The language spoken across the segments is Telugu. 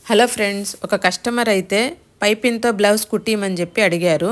హలో ఫ్రెండ్స్, ఒక కస్టమర్ అయితే పైపిన్తో బ్లౌజ్ కుట్టిమని చెప్పి అడిగారు.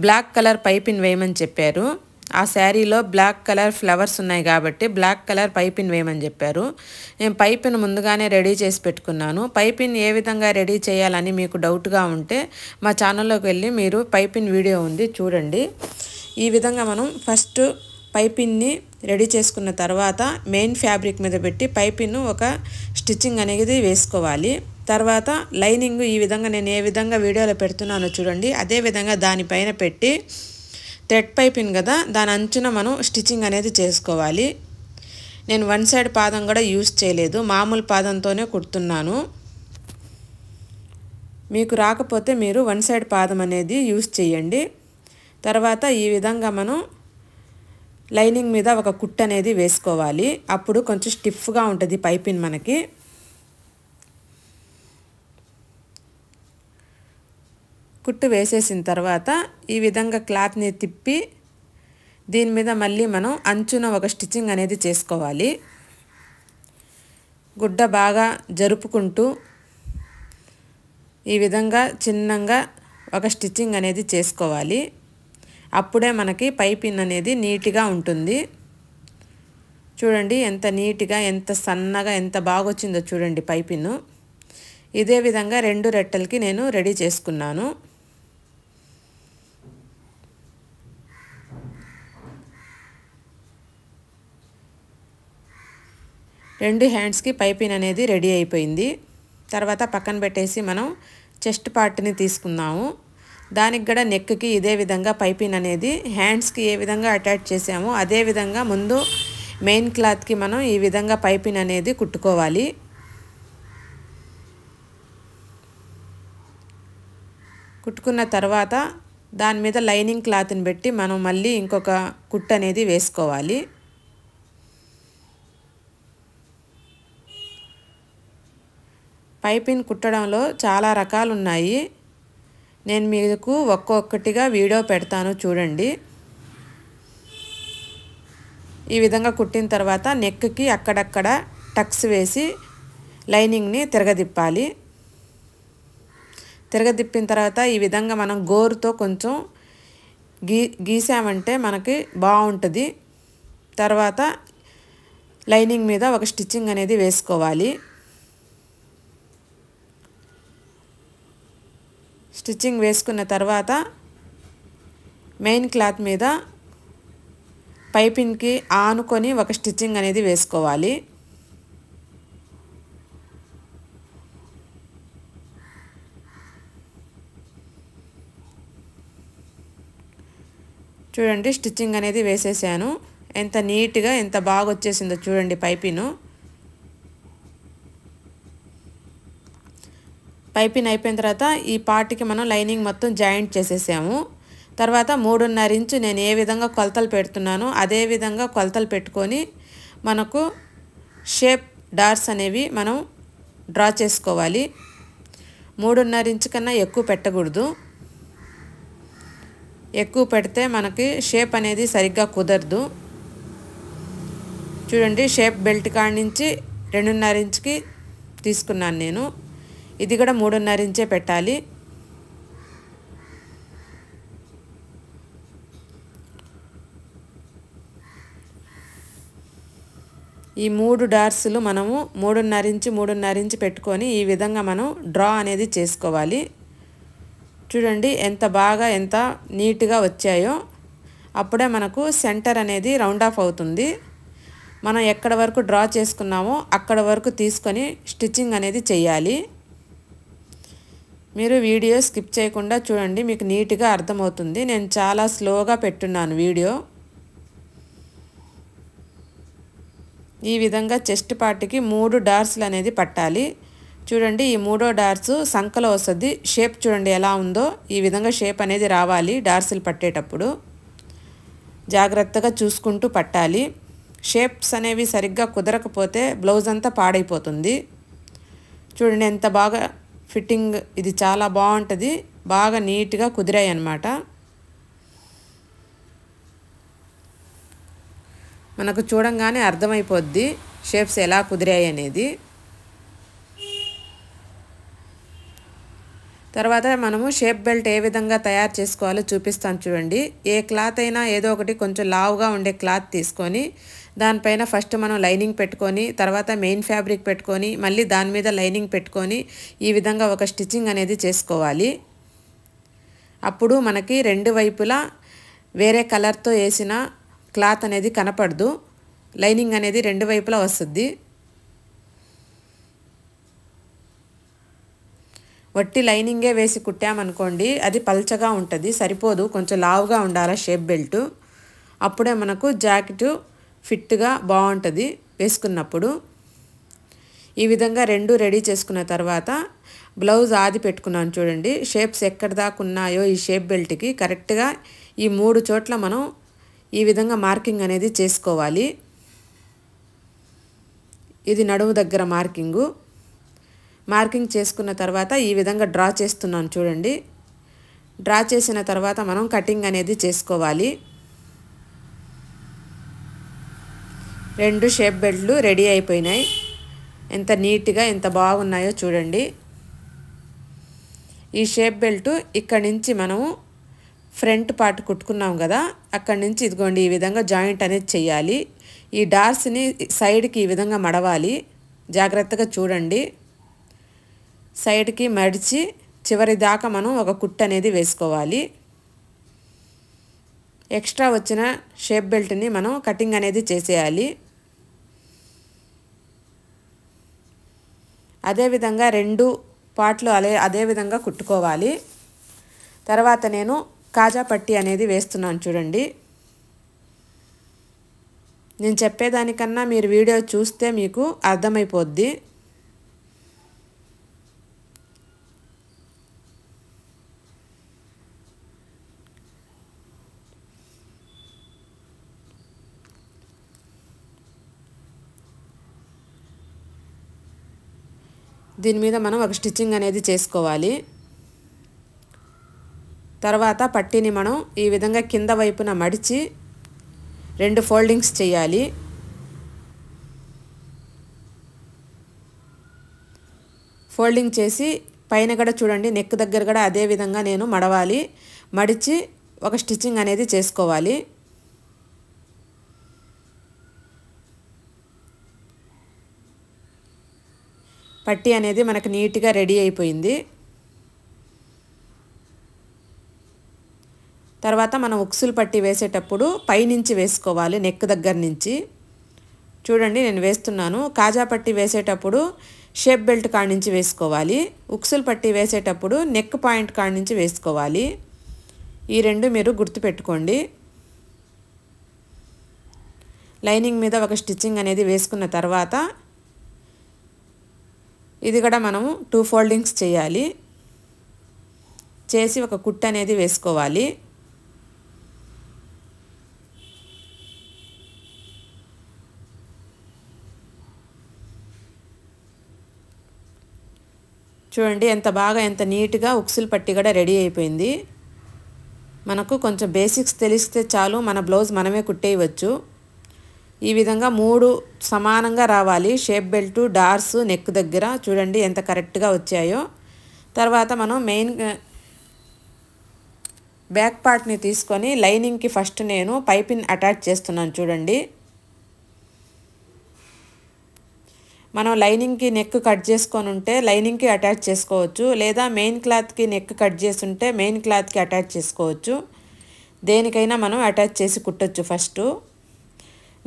బ్లాక్ కలర్ పైపిన్ వేయమని చెప్పారు. ఆ శారీలో బ్లాక్ కలర్ ఫ్లవర్స్ ఉన్నాయి కాబట్టి బ్లాక్ కలర్ పైపిన్ వేయమని చెప్పారు. నేను పైపిన్ ముందుగానే రెడీ చేసి పెట్టుకున్నాను. పైపిన్ ఏ విధంగా రెడీ చేయాలని మీకు డౌట్గా ఉంటే మా ఛానల్లోకి వెళ్ళి మీరు పైపిన్ వీడియో ఉంది చూడండి. ఈ విధంగా మనం ఫస్ట్ పైపిన్ని రెడీ చేసుకున్న తర్వాత మెయిన్ ఫ్యాబ్రిక్ మీద పెట్టి పైపిన్ ఒక స్టిచ్చింగ్ అనేది వేసుకోవాలి. తర్వాత లైనింగ్ ఈ విధంగా నేను ఏ విధంగా వీడియోలో పెడుతున్నానో చూడండి, అదే విధంగా దానిపైన పెట్టి థ్రెడ్ పైపిన్ కదా దాని అంచున మనం స్టిచ్చింగ్ అనేది చేసుకోవాలి. నేను వన్ సైడ్ పాదం కూడా యూస్ చేయలేదు, మామూలు పాదంతోనే కుడుతున్నాను. మీకు రాకపోతే మీరు వన్ సైడ్ పాదం అనేది యూస్ చేయండి. తర్వాత ఈ విధంగా మనం లైనింగ్ మీద ఒక కుట్టు అనేది వేసుకోవాలి. అప్పుడు కొంచెం స్టిఫ్గా ఉంటుంది పైపిన్ మనకి. కుట్టు వేసేసిన తర్వాత ఈ విధంగా క్లాత్ని తిప్పి దీని మీద మళ్ళీ మనం అంచున ఒక స్టిచ్చింగ్ అనేది చేసుకోవాలి. గుడ్డ బాగా జరుపుకుంటూ ఈ విధంగా చిన్నగా ఒక స్టిచ్చింగ్ అనేది చేసుకోవాలి. అప్పుడే మనకి పైపిన్ అనేది నీట్గా ఉంటుంది. చూడండి ఎంత నీట్గా, ఎంత సన్నగా, ఎంత బాగా వచ్చిందో చూడండి పైపిన్. ఇదే విధంగా రెండు రెట్టలకి నేను రెడీ చేసుకున్నాను. రెండు హ్యాండ్స్కి పైపిన్ అనేది రెడీ అయిపోయింది. తర్వాత పక్కన పెట్టేసి మనం చెస్ట్ పార్ట్ని తీసుకున్నాము. దానికి కూడా నెక్కి ఇదే విధంగా పైపిన్ అనేది హ్యాండ్స్కి ఏ విధంగా అటాచ్ చేసామో అదే విధంగా ముందు మెయిన్ క్లాత్కి మనం ఈ విధంగా పైపిన్ అనేది కుట్టుకోవాలి. కుట్టుకున్న తర్వాత దాని మీద లైనింగ్ క్లాత్ని పెట్టి మనం మళ్ళీ ఇంకొక కుట్టు అనేది వేసుకోవాలి. పైపిన్ కుట్టడంలో చాలా రకాలు ఉన్నాయి. నేను మీకు ఒక్కొక్కటిగా వీడియో పెడతాను చూడండి. ఈ విధంగా కుట్టిన తర్వాత నెక్కి అక్కడక్కడ టక్స్ వేసి లైనింగ్ని తిరగదిప్పాలి. తిరగదిప్పిన తర్వాత ఈ విధంగా మనం గోరుతో కొంచెం గీసామంటే మనకి బాగుంటుంది. తర్వాత లైనింగ్ మీద ఒక స్టిచ్చింగ్ అనేది వేసుకోవాలి. స్టిచ్చింగ్ వేసుకున్న తర్వాత మెయిన్ క్లాత్ మీద పైపిన్కి ఆనుకొని ఒక స్టిచ్చింగ్ అనేది వేసుకోవాలి. చూడండి స్టిచ్చింగ్ అనేది వేసేసాను. ఎంత నీట్గా ఎంత బాగా వచ్చేసిందో చూడండి పైపిన్. పైపిన్ అయిపోయిన తర్వాత ఈ పార్ట్కి మనం లైనింగ్ మొత్తం జాయింట్ చేసేసాము. తర్వాత 3.5 ఇంచు నేను ఏ విధంగా కొలతలు పెడుతున్నానో అదే విధంగా కొలతలు పెట్టుకొని మనకు షేప్ డాట్స్ అనేవి మనం డ్రా చేసుకోవాలి. 3.5 ఇంచు కన్నా ఎక్కువ పెట్టకూడదు. ఎక్కువ పెడితే మనకి షేప్ అనేది సరిగ్గా కుదరదు. చూడండి షేప్ బెల్ట్ కాడి నుంచి 2.5 ఇంచుకి తీసుకున్నాను నేను. ఇది కూడా 3.5 ఇంచే పెట్టాలి. ఈ 3 డాట్స్లు మనము 3.5 ఇంచు పెట్టుకొని ఈ విధంగా మనం డ్రా అనేది చేసుకోవాలి. చూడండి ఎంత బాగా ఎంత నీట్గా వచ్చాయో. అప్పుడే మనకు సెంటర్ అనేది రౌండ్ ఆఫ్ అవుతుంది. మనం ఎక్కడ వరకు డ్రా చేసుకున్నామో అక్కడ వరకు తీసుకొని స్టిచ్చింగ్ అనేది చేయాలి. మీరు వీడియో స్కిప్ చేయకుండా చూడండి, మీకు నీట్గా అర్థమవుతుంది. నేను చాలా స్లోగా పెట్టున్నాను వీడియో. ఈ విధంగా చెస్ట్ పార్ట్కి 3 డాట్స్లు అనేది పట్టాలి. చూడండి ఈ 3వ డాట్స్ సంకలో వస్తుంది. షేప్ చూడండి ఎలా ఉందో. ఈ విధంగా షేప్ అనేది రావాలి. డాట్స్లు పట్టేటప్పుడు జాగ్రత్తగా చూసుకుంటూ పట్టాలి. షేప్స్ అనేవి సరిగ్గా కుదరకపోతే బ్లౌజ్ అంతా పాడైపోతుంది. చూడండి ఎంత బాగా ఫిట్టింగ్, ఇది చాలా బాగుంటుంది. బాగా నీట్గా కుదిరాయి అన్నమాట. మనకు చూడంగానే అర్థమైపోద్ది షేప్స్ ఎలా కుదిరాయి అనేది. తర్వాత మనము షేప్ బెల్ట్ ఏ విధంగా తయారు చేసుకోవాలో చూపిస్తాను చూడండి. ఏ క్లాత్ అయినా ఏదో ఒకటి కొంచెం లావుగా ఉండే క్లాత్ తీసుకొని దానిపైన ఫస్ట్ మనం లైనింగ్ పెట్టుకొని తర్వాత మెయిన్ ఫ్యాబ్రిక్ పెట్టుకొని మళ్ళీ దాని మీద లైనింగ్ పెట్టుకొని ఈ విధంగా ఒక స్టిచ్చింగ్ అనేది చేసుకోవాలి. అప్పుడు మనకి రెండు వైపులా వేరే కలర్తో వేసిన క్లాత్ అనేది కనపడదు. లైనింగ్ అనేది రెండు వైపులా వస్తుంది. వట్టి లైనింగే వేసి కుట్టామనుకోండి అది పల్చగా ఉంటుంది, సరిపోదు. కొంచెం లావుగా ఉండాలి షేప్ బెల్ట్. అప్పుడే మనకు జాకెట్ ఫిట్గా బాగుంటుంది వేసుకున్నప్పుడు. ఈ విధంగా రెండు రెడీ చేసుకున్న తర్వాత బ్లౌజ్ ఆది పెట్టుకున్నాను చూడండి. షేప్స్ ఎక్కడ దాకా ఉన్నాయో ఈ షేప్ బెల్ట్కి కరెక్ట్గా ఈ 3 చోట్ల మనం ఈ విధంగా మార్కింగ్ అనేది చేసుకోవాలి. ఇది నడుము దగ్గర మార్కింగ్ చేసుకున్న తర్వాత ఈ విధంగా డ్రా చేస్తున్నాను చూడండి. డ్రా చేసిన తర్వాత మనం కటింగ్ అనేది చేసుకోవాలి. రెండు షేప్ బెల్ట్లు రెడీ అయిపోయినాయి. ఎంత నీట్గా ఎంత బాగున్నాయో చూడండి. ఈ షేప్ బెల్ట్ ఇక్కడి నుంచి మనము ఫ్రంట్ పార్ట్ కుట్టుకున్నాం కదా, అక్కడి నుంచి ఇదిగోండి ఈ విధంగా జాయింట్ అనేది చేయాలి. ఈ డార్స్ని సైడ్కి ఈ విధంగా మడవాలి. జాగ్రత్తగా చూడండి. సైడ్కి మడిచి చివరి దాకా మనం ఒక కుట్టు అనేది వేసుకోవాలి. ఎక్స్ట్రా వచ్చిన షేప్ బెల్ట్ని మనం కటింగ్ అనేది చేసేయాలి. అదేవిధంగా రెండు పార్ట్లు అదే విధంగా కుట్టుకోవాలి. తర్వాత నేను కాజా పట్టీ అనేది వేస్తున్నాను చూడండి. నేను చెప్పేదానికన్నా మీరు వీడియో చూస్తే మీకు అర్థమైపోద్ది. దీని మీద మనం ఒక స్టిచ్చింగ్ అనేది చేసుకోవాలి. తర్వాత పట్టీని మనం ఈ విధంగా కింద వైపున మడిచి రెండు ఫోల్డింగ్స్ చేయాలి. ఫోల్డింగ్ చేసి పైన కూడా చూడండి నెక్ దగ్గర కూడా అదే విధంగా నేను మడవాలి. మడిచి ఒక స్టిచ్చింగ్ అనేది చేసుకోవాలి. పట్టీ అనేది మనకు నీట్గా రెడీ అయిపోయింది. తర్వాత మనం ఉక్సులు పట్టీ వేసేటప్పుడు పైనుంచి వేసుకోవాలి, నెక్ దగ్గర నుంచి. చూడండి నేను వేస్తున్నాను. కాజా పట్టీ వేసేటప్పుడు షేప్ బెల్ట్ కాడ నుంచి వేసుకోవాలి. ఉక్సులు పట్టీ వేసేటప్పుడు నెక్ పాయింట్ కాడ నుంచి వేసుకోవాలి. ఈ రెండు మీరు గుర్తుపెట్టుకోండి. లైనింగ్ మీద ఒక స్టిచ్చింగ్ అనేది వేసుకున్న తర్వాత ఇది కూడా మనము 2 ఫోల్డింగ్స్ చేయాలి. చేసి ఒక కుట్టు అనేది వేసుకోవాలి. చూడండి ఎంత బాగా ఎంత నీట్గా ఉక్సులు పట్టీ కూడా రెడీ అయిపోయింది. మనకు కొంచెం బేసిక్స్ తెలిస్తే చాలు మన బ్లౌజ్ మనమే కుట్టేయవచ్చు. ఈ విధంగా 3 సమానంగా రావాలి. షేప్ బెల్ట్, డార్స్, నెక్ దగ్గర చూడండి ఎంత కరెక్ట్గా వచ్చాయో. తర్వాత మనం మెయిన్ బ్యాక్ పార్ట్ని తీసుకొని లైనింగ్కి ఫస్ట్ నేను పైపిన్ అటాచ్ చేస్తున్నాను చూడండి. మనం లైనింగ్కి నెక్ కట్ చేసుకొని ఉంటే లైనింగ్కి అటాచ్ చేసుకోవచ్చు, లేదా మెయిన్ క్లాత్కి నెక్ కట్ చేసి ఉంటే మెయిన్ క్లాత్కి అటాచ్ చేసుకోవచ్చు. దేనికైనా మనం అటాచ్ చేసి కుట్టచ్చు. ఫస్ట్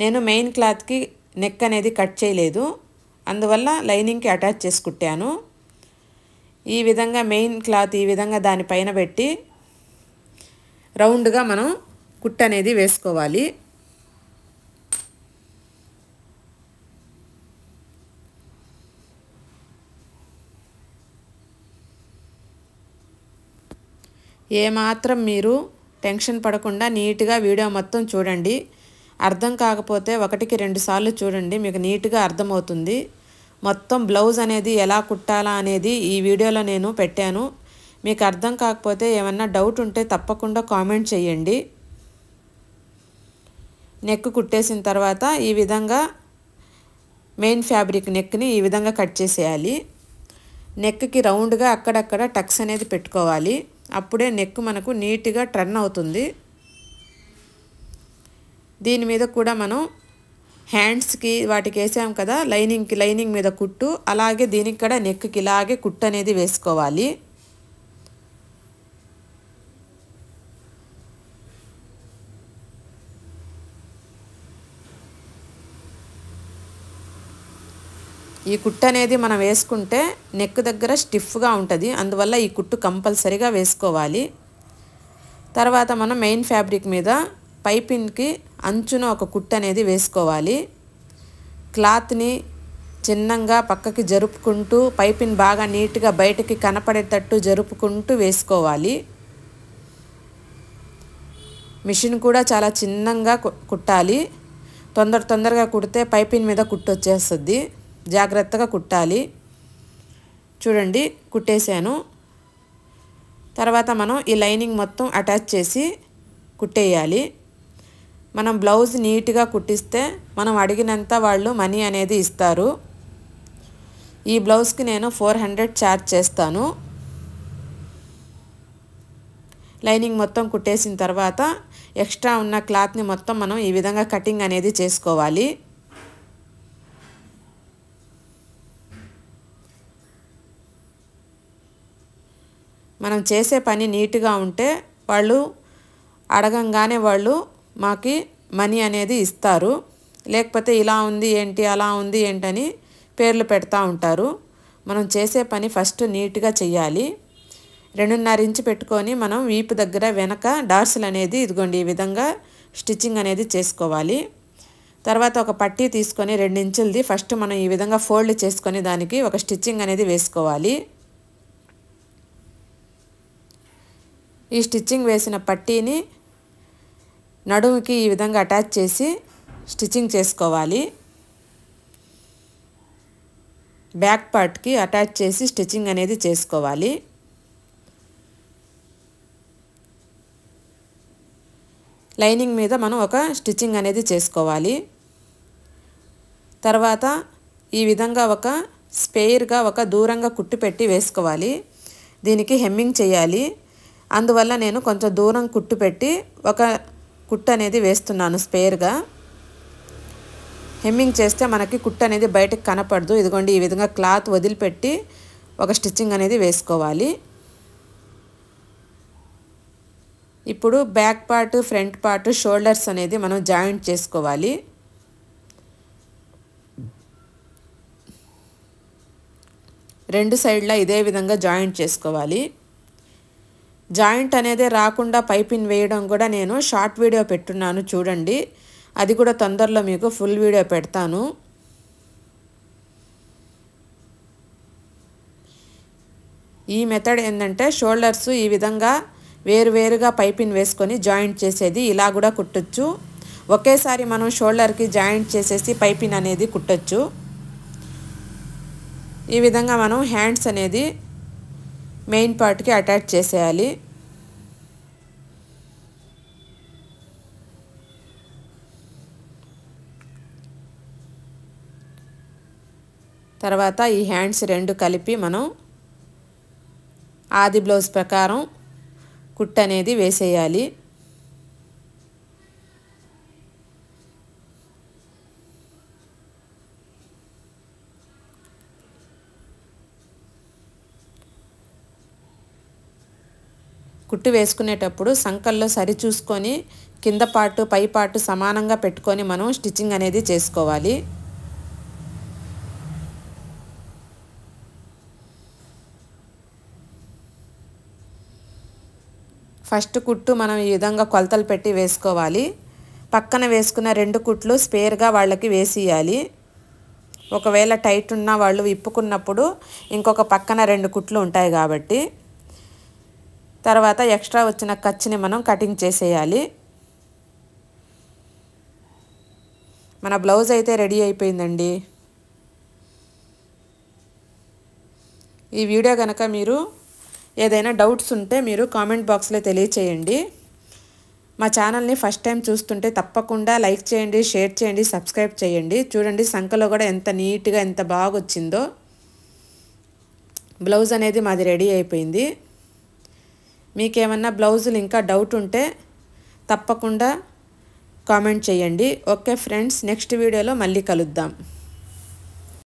నేను మెయిన్ క్లాత్కి నెక్ అనేది కట్ చేయలేదు, అందువల్ల లైనింగ్కి అటాచ్ చేసి కుట్టాను. ఈ విధంగా మెయిన్ క్లాత్ ఈ విధంగా దానిపైన పెట్టి రౌండ్గా మనం కుట్టు అనేది వేసుకోవాలి. ఏమాత్రం మీరు టెన్షన్ పడకుండా నీట్గా వీడియో మొత్తం చూడండి. అర్థం కాకపోతే 1-2 సార్లు చూడండి, మీకు నీట్గా అర్థమవుతుంది. మొత్తం బ్లౌజ్ అనేది ఎలా కుట్టాలా అనేది ఈ వీడియోలో నేను పెట్టాను. మీకు అర్థం కాకపోతే ఏమన్నా డౌట్ ఉంటే తప్పకుండా కామెంట్ చేయండి. నెక్ కుట్టేసిన తర్వాత ఈ విధంగా మెయిన్ ఫ్యాబ్రిక్ నెక్ని ఈ విధంగా కట్ చేసేయాలి. నెక్కి రౌండ్గా అక్కడక్కడ టక్స్ అనేది పెట్టుకోవాలి. అప్పుడే నెక్ మనకు నీట్గా టర్న్ అవుతుంది. దీని మీద కూడా మనం హ్యాండ్స్కి వాటికి వేసాం కదా లైనింగ్ మీద కుట్టు, అలాగే దీనికి కూడా నెక్కి ఇలాగే కుట్టు అనేది వేసుకోవాలి. ఈ కుట్టు అనేది మనం వేసుకుంటే నెక్ దగ్గర స్టిఫ్గా ఉంటుంది, అందువల్ల ఈ కుట్టు కంపల్సరీగా వేసుకోవాలి. తర్వాత మనం మెయిన్ ఫ్యాబ్రిక్ మీద పైపింగ్కి అంచున ఒక కుట్టు అనేది వేసుకోవాలి. క్లాత్ని చిన్నగా పక్కకి జరుపుకుంటూ పైపింగ్ బాగా నీట్గా బయటకి కనపడేటట్టు జరుపుకుంటూ వేసుకోవాలి. మిషన్ కూడా చాలా చిన్నగా కుట్టాలి. తొందరగా కుడితే పైపింగ్ మీద కుట్టు వచ్చేస్తుంది. జాగ్రత్తగా కుట్టాలి. చూడండి కుట్టేశాను. తర్వాత మనం ఈ లైనింగ్ మొత్తం అటాచ్ చేసి కుట్టేయాలి. మనం బ్లౌజ్ నీట్గా కుట్టిస్తే మనం అడిగినంత వాళ్ళు మనీ అనేది ఇస్తారు. ఈ బ్లౌజ్కి నేను 400 ఛార్జ్ చేస్తాను. లైనింగ్ మొత్తం కుట్టేసిన తర్వాత ఎక్స్ట్రా ఉన్న క్లాత్ని మొత్తం మనం ఈ విధంగా కటింగ్ అనేది చేసుకోవాలి. మనం చేసే పని నీట్గా ఉంటే వాళ్ళు అడగంగానే వాళ్ళు మాకి మనీ అనేది ఇస్తారు. లేకపోతే ఇలా ఉంది ఏంటి అలా ఉంది ఏంటని పేర్లు పెడతా ఉంటారు. మనం చేసే పని ఫస్ట్ నీట్గా చెయ్యాలి. 2.5 ఇంచు పెట్టుకొని మనం వీపు దగ్గర వెనక డార్సల్ అనేది ఇదిగోండి ఈ విధంగా స్టిచ్చింగ్ అనేది చేసుకోవాలి. తర్వాత ఒక పట్టీ తీసుకొని 2 ఇంచులది ఫస్ట్ మనం ఈ విధంగా ఫోల్డ్ చేసుకొని దానికి ఒక స్టిచ్చింగ్ అనేది వేసుకోవాలి. ఈ స్టిచ్చింగ్ వేసిన పట్టీని నడుముకి ఈ విధంగా అటాచ్ చేసి స్టిచ్చింగ్ చేసుకోవాలి. బ్యాక్ పార్ట్కి అటాచ్ చేసి స్టిచ్చింగ్ అనేది చేసుకోవాలి. లైనింగ్ మీద మనం ఒక స్టిచ్చింగ్ అనేది చేసుకోవాలి. తర్వాత ఈ విధంగా ఒక స్పేర్గా ఒక దూరంగా కుట్టు పెట్టి వేసుకోవాలి. దీనికి హెమ్మింగ్ చేయాలి. అందువల్ల నేను కొంచెం దూరం కుట్టు పెట్టి ఒక కుట్టు అనేది వేస్తున్నాను స్పేర్గా. హెమ్మింగ్ చేస్తే మనకి కుట్టు అనేది బయటకు కనపడదు. ఇదిగోండి ఈ విధంగా క్లాత్ వదిలిపెట్టి ఒక స్టిచ్చింగ్ అనేది వేసుకోవాలి. ఇప్పుడు back part, front part, shoulders అనేది మనం జాయింట్ చేసుకోవాలి. రెండు సైడ్లా ఇదే విధంగా జాయింట్ చేసుకోవాలి. జాయింట్ అనేది రాకుండా పైపింగ్ వేయడం కూడా నేను షార్ట్ వీడియో పెట్టున్నాను చూడండి. అది కూడా తొందరలో మీకు ఫుల్ వీడియో పెడతాను. ఈ మెథడ్ ఏంటంటే షోల్డర్స్ ఈ విధంగా వేరువేరుగా పైపింగ్ వేసుకొని జాయింట్ చేసేది. ఇలా కూడా కుట్టొచ్చు. ఒకేసారి మనం షోల్డర్కి జాయింట్ చేసేసి పైపింగ్ అనేది కుట్టొచ్చు. ఈ విధంగా మనం హ్యాండ్స్ అనేది మెయిన్ పార్ట్కి అటాచ్ చేసేయాలి. తర్వాత ఈ హ్యాండ్స్ రెండు కలిపి మనం ఆది బ్లౌజ్ ప్రకారం కుట్టు అనేది వేసేయాలి. కుట్టు వేసుకునేటప్పుడు సంకల్లో సరి చూసుకొని కింద పార్ట్ పై పార్ట్ సమానంగా పెట్టుకొని మనం స్టిచ్చింగ్ అనేది చేసుకోవాలి. ఫస్ట్ కుట్టు మనం ఈ విధంగా కొలతలు పెట్టి వేసుకోవాలి. పక్కన వేసుకున్న రెండు కుట్లు స్పేర్గా వాళ్ళకి వేసియాలి. ఒకవేళ టైట్ ఉన్న వాళ్ళు విప్పుకున్నప్పుడు ఇంకొక పక్కన రెండు కుట్లు ఉంటాయి కాబట్టి. తర్వాత ఎక్స్ట్రా వచ్చిన ఖర్చుని మనం కటింగ్ చేసేయాలి. మన బ్లౌజ్ అయితే రెడీ అయిపోయిందండి. ఈ వీడియో కనుక మీరు ఏదైనా డౌట్స్ ఉంటే మీరు కామెంట్ బాక్స్లో తెలియచేయండి. మా ఛానల్ని ఫస్ట్ టైం చూస్తుంటే తప్పకుండా లైక్ చేయండి, షేర్ చేయండి, సబ్స్క్రైబ్ చేయండి. చూడండి సంకలో కూడా ఎంత నీట్గా ఎంత బాగా వచ్చిందో. బ్లౌజ్ అనేది మాది రెడీ అయిపోయింది. మీకేమన్నా బ్లౌజులు ఇంకా డౌట్ ఉంటే తప్పకుండా కామెంట్ చేయండి. ఓకే ఫ్రెండ్స్, నెక్స్ట్ వీడియోలో మళ్ళీ కలుద్దాం.